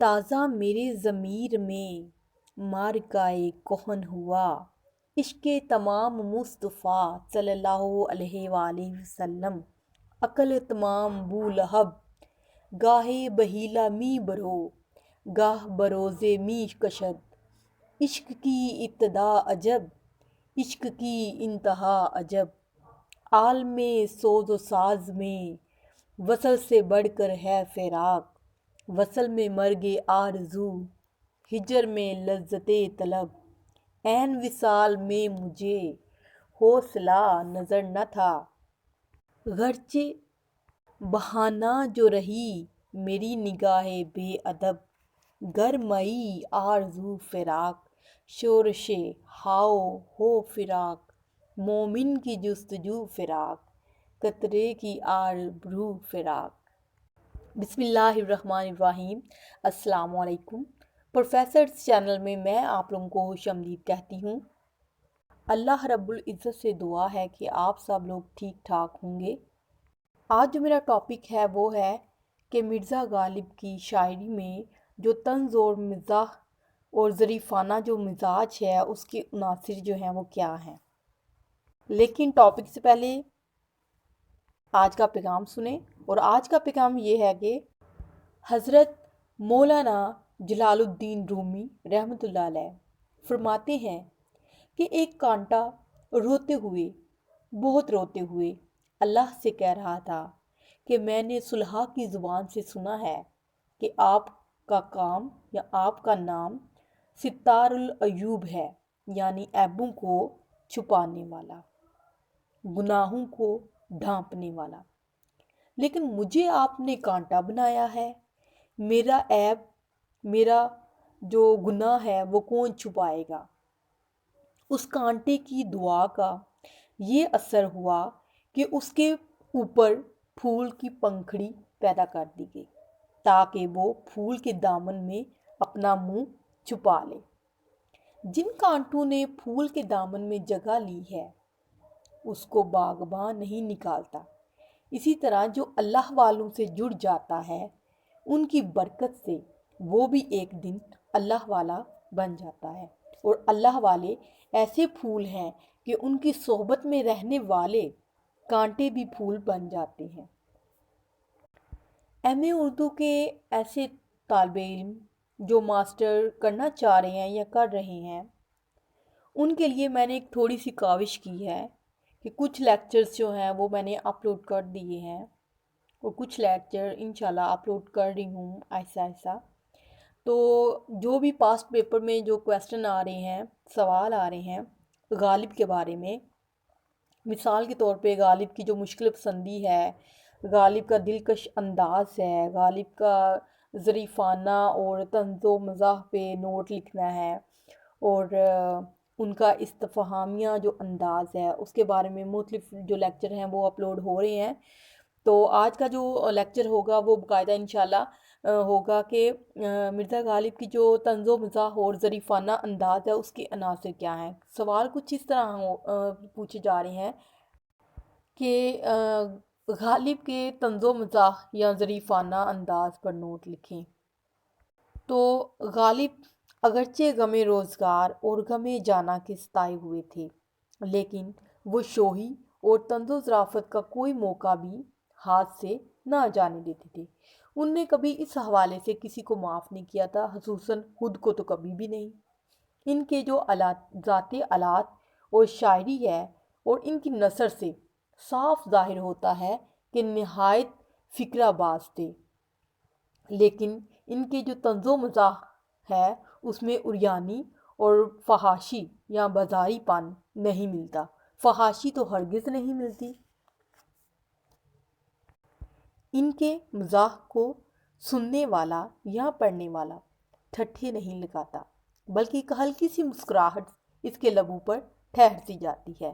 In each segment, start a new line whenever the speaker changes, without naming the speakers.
تازہ میرے ضمیر میں مارکائے کہن ہوا، عشق تمام مصطفیٰ صلی اللہ علیہ وآلہ وسلم، عقل تمام بو لہب، گاہے بہیلا می برو، گاہ بروزے می کشد، عشق کی ابتدا عجب، عشق کی انتہا عجب، عالم سوز و ساز میں وصل سے بڑھ کر ہے فراق، وصل میں مرگ آرزو، ہجر میں لذت طلب، عین وصال میں مجھے حوصلہ نظر نہ تھا، گرچہ بہانہ جو رہی میری نگاہ بے ادب، گر مئی آرزو فراق، شورش ہاؤ ہو فراق، مومن کی جستجو فراق، قطرے کی آبرو فراق۔ بسم اللہ الرحمن الرحیم۔ السلام علیکم۔ پروفیسرز چینل میں میں آپ لوگوں کو خوش آمدید کہتی ہوں۔ اللہ رب العزت سے دعا ہے کہ آپ سب لوگ ٹھیک ٹھاک ہوں گے۔ آج جو میرا ٹاپک ہے وہ ہے کہ مرزا غالب کی شاعری میں جو طنز اور مزاح اور ظریفانہ جو مزاج ہے اس کے عناصر جو ہیں وہ کیا ہیں۔ لیکن ٹاپک سے پہلے آج کا پیغام سنیں، اور آج کا پیغام یہ ہے کہ حضرت مولانا جلال الدین رومی رحمۃ اللہ علیہ فرماتے ہیں کہ ایک کانٹا روتے ہوئے، بہت روتے ہوئے اللہ سے کہہ رہا تھا کہ میں نے صلحاء کی زبان سے سنا ہے کہ آپ کا کام یا آپ کا نام ستار العیوب ہے، یعنی عیبوں کو چھپانے والا، گناہوں کو ڈھانپنے والا، لیکن مجھے آپ نے کانٹا بنایا ہے، میرا عیب، میرا جو گناہ ہے وہ کون چھپائے گا۔ اس کانٹے کی دعا کا یہ اثر ہوا کہ اس کے اوپر پھول کی پنکھڑی پیدا کر دی گئی تاکہ وہ پھول کے دامن میں اپنا منہ چھپا لے۔ جن کانٹوں نے پھول کے دامن میں جگہ لی ہے اس کو باغباں نہیں نکالتا، اسی طرح جو اللہ والوں سے جڑ جاتا ہے ان کی برکت سے وہ بھی ایک دن اللہ والا بن جاتا ہے، اور اللہ والے ایسے پھول ہیں کہ ان کی صحبت میں رہنے والے کانٹے بھی پھول بن جاتے ہیں۔ ایم اے اردو کے ایسے طالب علم جو ماسٹر کرنا چاہ رہے ہیں یا کر رہے ہیں، ان کے لیے میں نے ایک تھوڑی سی کاوش کی ہے کہ کچھ لیکچرز جو ہیں وہ میں نے اپلوڈ کر دیے ہیں، اور کچھ لیکچر انشاءاللہ اپلوڈ کر رہی ہوں ایسا ایسا۔ تو جو بھی پاسٹ پیپر میں جو کویسچن آ رہے ہیں، سوال آ رہے ہیں غالب کے بارے میں، مثال کے طور پہ غالب کی جو مشکل پسندی ہے، غالب کا دلکش انداز ہے، غالب کا ظریفانہ اور طنز و مزاح پہ نوٹ لکھنا ہے، اور ان کا استفہامیہ جو انداز ہے اس کے بارے میں مختلف جو لیکچر ہیں وہ اپلوڈ ہو رہے ہیں۔ تو آج کا جو لیکچر ہوگا وہ باقاعدہ انشاءاللہ ہوگا کہ مرزا غالب کی جو طنز و مزاح اور ظریفانہ انداز ہے اس کے عناصر کیا ہیں۔ سوال کچھ اس طرح پوچھے جا رہے ہیں کہ غالب کے طنز و مزاح یا ظریفانہ انداز پر نوٹ لکھیں۔ تو غالب اگرچہ غم روزگار اور غم جانا کے ستائے ہوئے تھے، لیکن وہ شوخی اور طنز و ظرافت کا کوئی موقع بھی ہاتھ سے نہ جانے دیتے تھے۔ ان نے کبھی اس حوالے سے کسی کو معاف نہیں کیا تھا، خصوصاً خود کو تو کبھی بھی نہیں۔ ان کے جو ذاتی آلات اور شاعری ہے اور ان کی نثر سے صاف ظاہر ہوتا ہے کہ نہایت فکرہ باز تھے، لیکن ان کے جو طنز و مزاح ہے اس میں عریانی اور فحاشی یا بازاری پن نہیں ملتا، فحاشی تو ہرگز نہیں ملتی۔ ان کے مزاح کو سننے والا یا پڑھنے والا ٹھٹھے نہیں لگاتا، بلکہ ایک ہلکی سی مسکراہٹ اس کے لبوں پر ٹھہر سی جاتی ہے۔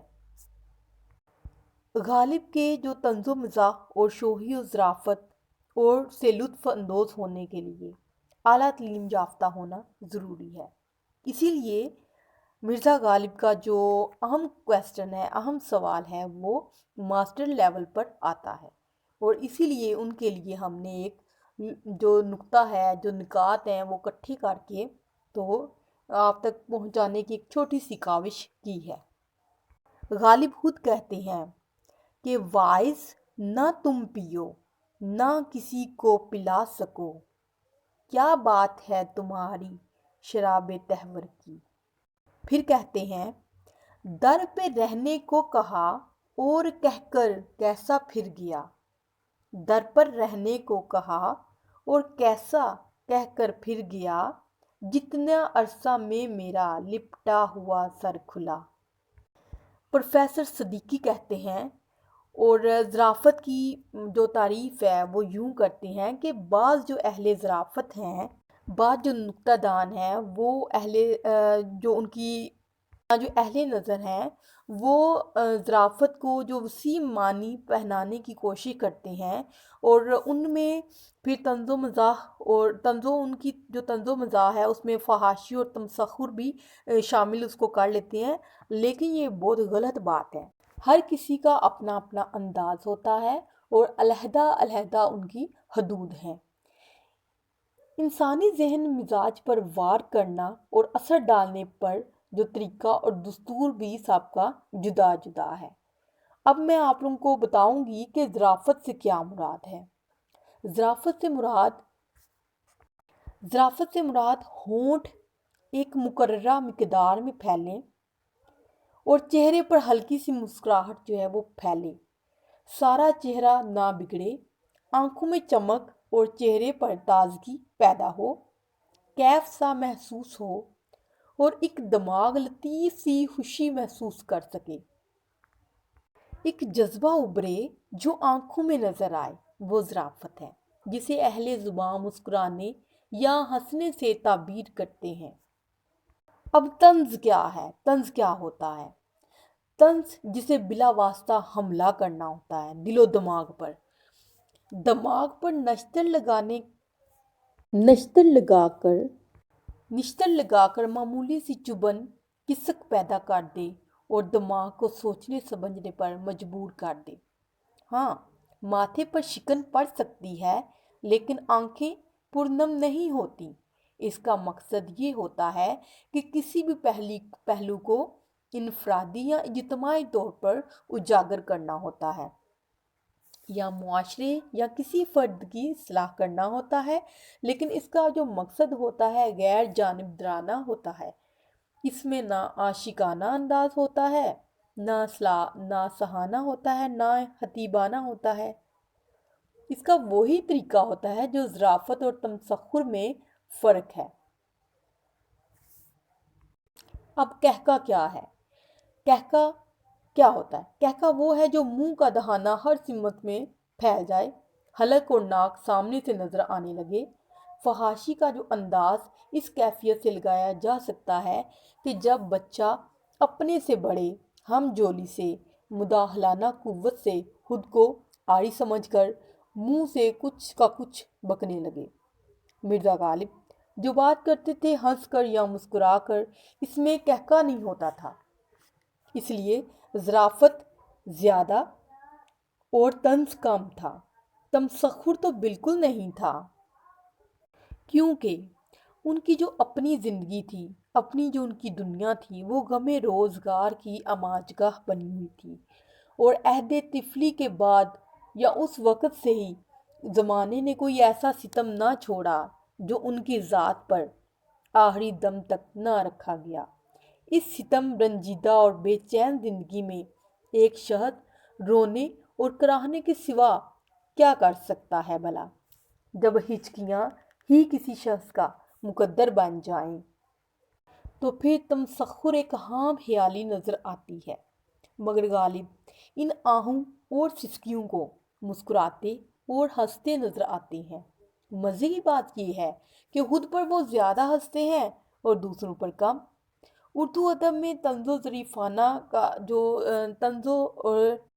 غالب کے جو طنز و مزاح اور شوخی و ظرافت اور سے لطف اندوز ہونے کے لیے اعلیٰ تعلیم یافتہ ہونا ضروری ہے۔ اسی لیے مرزا غالب کا جو اہم کویسچن ہے، اہم سوال ہے، وہ ماسٹر لیول پر آتا ہے، اور اسی لیے ان کے لیے ہم نے ایک جو نقطہ ہے، جو نکات ہیں وہ اکٹھی کر کے تو آپ تک پہنچانے کی ایک چھوٹی سی کاوش کی ہے۔ غالب خود کہتے ہیں کہ وائز نہ تم پیو نہ کسی کو پلا سکو، کیا بات ہے تمہاری شراب تہور کی۔ پھر کہتے ہیں در پہ رہنے کو کہا اور کہہ کر کیسا پھر گیا، در پر رہنے کو کہا اور کیسا کہہ کر پھر گیا، جتنا عرصہ میں میرا لپٹا ہوا سر کھلا۔ پروفیسر صدیقی کہتے ہیں، اور ظرافت کی جو تعریف ہے وہ یوں کرتے ہیں کہ بعض جو اہل ظرافت ہیں، بعض جو نکتہ دان ہیں، وہ جو ان کی جو اہل نظر ہیں وہ ظرافت کو جو وسیع معنی پہنانے کی کوشش کرتے ہیں، اور ان میں پھر طنز و مزاح اور ان کی جو طنز و مزاح ہے اس میں فحاشی اور تمسخر بھی شامل اس کو کر لیتے ہیں، لیکن یہ بہت غلط بات ہے۔ ہر کسی کا اپنا اپنا انداز ہوتا ہے اور علیحدہ علیحدہ ان کی حدود ہیں۔ انسانی ذہن مزاج پر وار کرنا اور اثر ڈالنے پر جو طریقہ اور دستور بھی سب کا جدا جدا ہے۔ اب میں آپ لوگوں کو بتاؤں گی کہ ظرافت سے کیا مراد ہے۔ ظرافت سے مراد ہونٹ ایک مقررہ مقدار میں پھیلیں اور چہرے پر ہلکی سی مسکراہٹ جو ہے وہ پھیلے، سارا چہرہ نہ بگڑے، آنکھوں میں چمک اور چہرے پر تازگی پیدا ہو، کیف سا محسوس ہو اور ایک دماغ لطیف سی خوشی محسوس کر سکے، ایک جذبہ ابھرے جو آنکھوں میں نظر آئے، وہ ظرافت ہے جسے اہل زبان مسکرانے یا ہنسنے سے تعبیر کرتے ہیں۔ اب طنز کیا ہے؟ طنز کیا ہوتا ہے؟ طنز جسے بلا واسطہ حملہ کرنا ہوتا ہے دل و دماغ پر نشتر لگا کر معمولی سی چبھن کسک پیدا کر دے اور دماغ کو سوچنے سمجھنے پر مجبور کر دے۔ ہاں، ماتھے پر شکن پڑ سکتی ہے لیکن آنکھیں پرنم نہیں ہوتی۔ اس کا مقصد یہ ہوتا ہے کہ کسی بھی پہلو کو انفرادی یا اجتماعی طور پر اجاگر کرنا ہوتا ہے، یا معاشرے یا کسی فرد کی اصلاح کرنا ہوتا ہے، لیکن اس کا جو مقصد ہوتا ہے غیر جانبدارانہ ہوتا ہے۔ اس میں نہ عاشقانہ انداز ہوتا ہے، نہ سہانہ ہوتا ہے، نہ حتیبانہ ہوتا ہے۔ اس کا وہی طریقہ ہوتا ہے جو ظرافت اور تمسخر میں فرق ہے۔ اب کہکا کیا ہے؟ کہکا کیا ہوتا ہے؟ کہکا وہ ہے جو منہ کا دہانہ ہر سمت میں پھیل جائے، حلق اور ناک سامنے سے نظر آنے لگے۔ فحاشی کا جو انداز اس کیفیت سے لگایا جا سکتا ہے کہ جب بچہ اپنے سے بڑے ہم جولی سے مداخلانہ قوت سے خود کو عاری سمجھ کر منہ سے کچھ کا کچھ بکنے لگے۔ مرزا غالب جو بات کرتے تھے ہنس کر یا مسکرا کر، اس میں کہکا نہیں ہوتا تھا، اس لیے ظرافت زیادہ اور طنز کم تھا۔ تمسخر تو بالکل نہیں تھا، کیونکہ ان کی جو اپنی زندگی تھی، اپنی جو ان کی دنیا تھی، وہ غم روزگار کی آماجگاہ بنی ہوئی تھی، اور عہد طفلی کے بعد یا اس وقت سے ہی زمانے نے کوئی ایسا ستم نہ چھوڑا جو ان کی ذات پر آخری دم تک نہ رکھا گیا۔ اس ستم رنجیدہ اور بے چین زندگی میں ایک شہد رونے اور کراہنے کے سوا کیا کر سکتا ہے بھلا، جب ہچکیاں ہی کسی شخص کا مقدر بن جائیں تو پھر تمسخر ایک عام خیالی نظر آتی ہے۔ مگر غالب ان آہوں اور سسکیوں کو مسکراتے اور ہنستے نظر آتے ہیں۔ مزے کی بات یہ ہے کہ خود پر وہ زیادہ ہنستے ہیں اور دوسروں پر کم۔ اردو ادب میں طنز و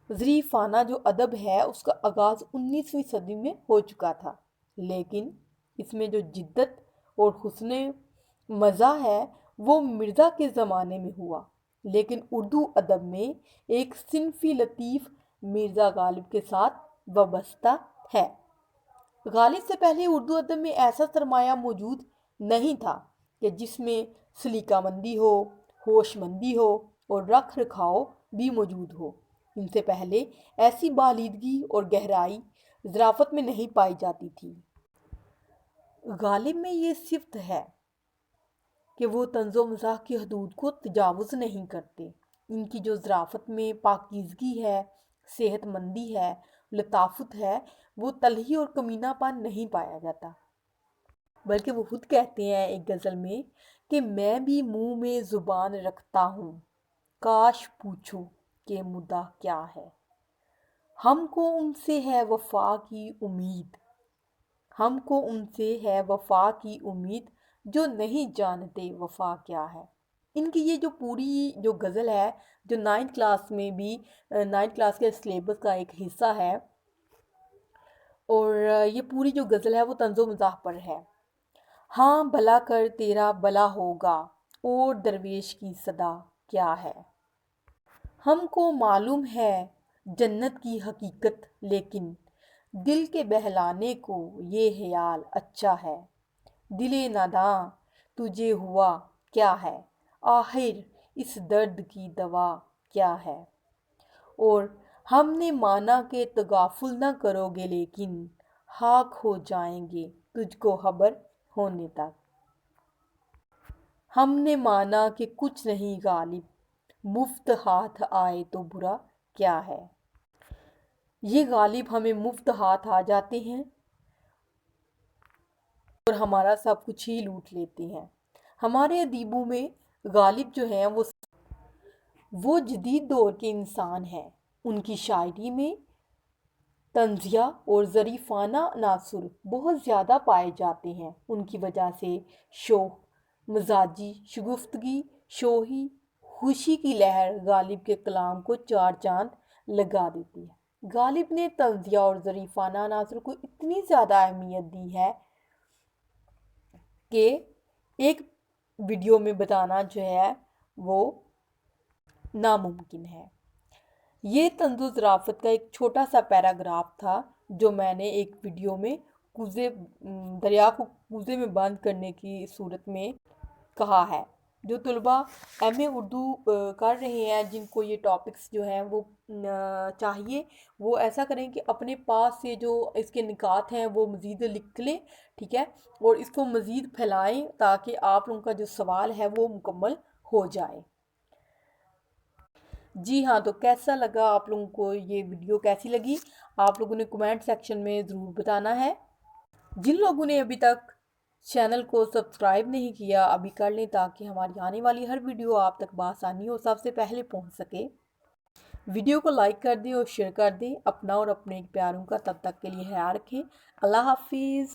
ظریفانہ جو ادب ہے اس کا آغاز 19ویں صدی میں ہو چکا تھا، لیکن اس میں جو جدت اور حسن مزاح ہے وہ مرزا کے زمانے میں ہوا، لیکن اردو ادب میں ایک صنفی لطیف مرزا غالب کے ساتھ وابستہ ہے۔ غالب سے پہلے اردو ادب میں ایسا سرمایہ موجود نہیں تھا کہ جس میں سلیقہ مندی ہو، ہوش مندی ہو اور رکھ رکھاؤ بھی موجود ہو۔ ان سے پہلے ایسی بالیدگی اور گہرائی ظرافت میں نہیں پائی جاتی تھی۔ غالب میں یہ صفت ہے کہ وہ طنز و مزاح کی حدود کو تجاوز نہیں کرتے۔ ان کی جو ظرافت میں پاکیزگی ہے، صحت مندی ہے، لطافت ہے، وہ تلخی اور کمینہ پن نہیں پایا جاتا، بلکہ وہ خود کہتے ہیں ایک غزل میں کہ میں بھی منہ میں زبان رکھتا ہوں، کاش پوچھوں کہ مدعا کیا ہے۔ ہم کو ان سے ہے وفا کی امید، ہم کو ان سے ہے وفا کی امید، جو نہیں جانتے وفا کیا ہے۔ ان کی یہ جو پوری جو غزل ہے، جو 9th کلاس میں بھی 9th کلاس کے سلیبس کا ایک حصہ ہے، اور یہ پوری جو غزل ہے وہ طنز و مزاح پر ہے۔ ہاں بھلا کر تیرا بھلا ہوگا، اور درویش کی صدا کیا ہے۔ ہم کو معلوم ہے جنت کی حقیقت، لیکن دل کے بہلانے کو یہ خیال اچھا ہے۔ دل ناداں تجھے ہوا کیا ہے، آخر اس درد کی دوا کیا ہے۔ اور ہم نے مانا کہ تغافل نہ کرو گے، لیکن خاک ہو جائیں گے تجھ کو خبر ہونے تک۔ ہم نے مانا کہ کچھ نہیں غالب، مفت ہاتھ آئے تو برا کیا ہے۔ یہ غالب ہمیں مفت ہاتھ آ جاتے ہیں اور ہمارا سب کچھ ہی لوٹ لیتے ہیں۔ ہمارے ادیبوں میں غالب جو ہیں وہ جدید دور کے انسان ہیں۔ ان کی شاعری میں طنزیہ اور ظریفانہ عناصر بہت زیادہ پائے جاتے ہیں۔ ان کی وجہ سے شوق، مزاجی شگفتگی، شوخی، خوشی کی لہر غالب کے کلام کو چار چاند لگا دیتی ہے۔ غالب نے طنزیہ اور ظریفانہ عناصر کو اتنی زیادہ اہمیت دی ہے کہ ایک ویڈیو میں بتانا جو ہے وہ ناممکن ہے۔ یہ طنز و ظرافت کا ایک چھوٹا سا پیراگراف تھا جو میں نے ایک ویڈیو میں دریا کو کوزے میں بند کرنے کی صورت میں کہا ہے۔ جو طلباء ایم اے اردو کر رہے ہیں، جن کو یہ ٹاپکس جو ہیں وہ چاہیے، وہ ایسا کریں کہ اپنے پاس سے جو اس کے نکات ہیں وہ مزید لکھ لیں، ٹھیک ہے، اور اس کو مزید پھیلائیں تاکہ آپ لوگوں کا جو سوال ہے وہ مکمل ہو جائے۔ جی ہاں، تو کیسا لگا آپ لوگوں کو یہ ویڈیو، کیسی لگی آپ لوگوں نے کمنٹ سیکشن میں ضرور بتانا ہے۔ جن لوگوں نے ابھی تک چینل کو سبسکرائب نہیں کیا، ابھی کر لیں تاکہ ہماری آنے والی ہر ویڈیو آپ تک بآسانی ہو، سب سے پہلے پہنچ سکے۔ ویڈیو کو لائک کر دیں اور شیئر کر دیں۔ اپنا اور اپنے پیاروں کا تب تک کے لیے خیال رکھیں۔ اللہ حافظ۔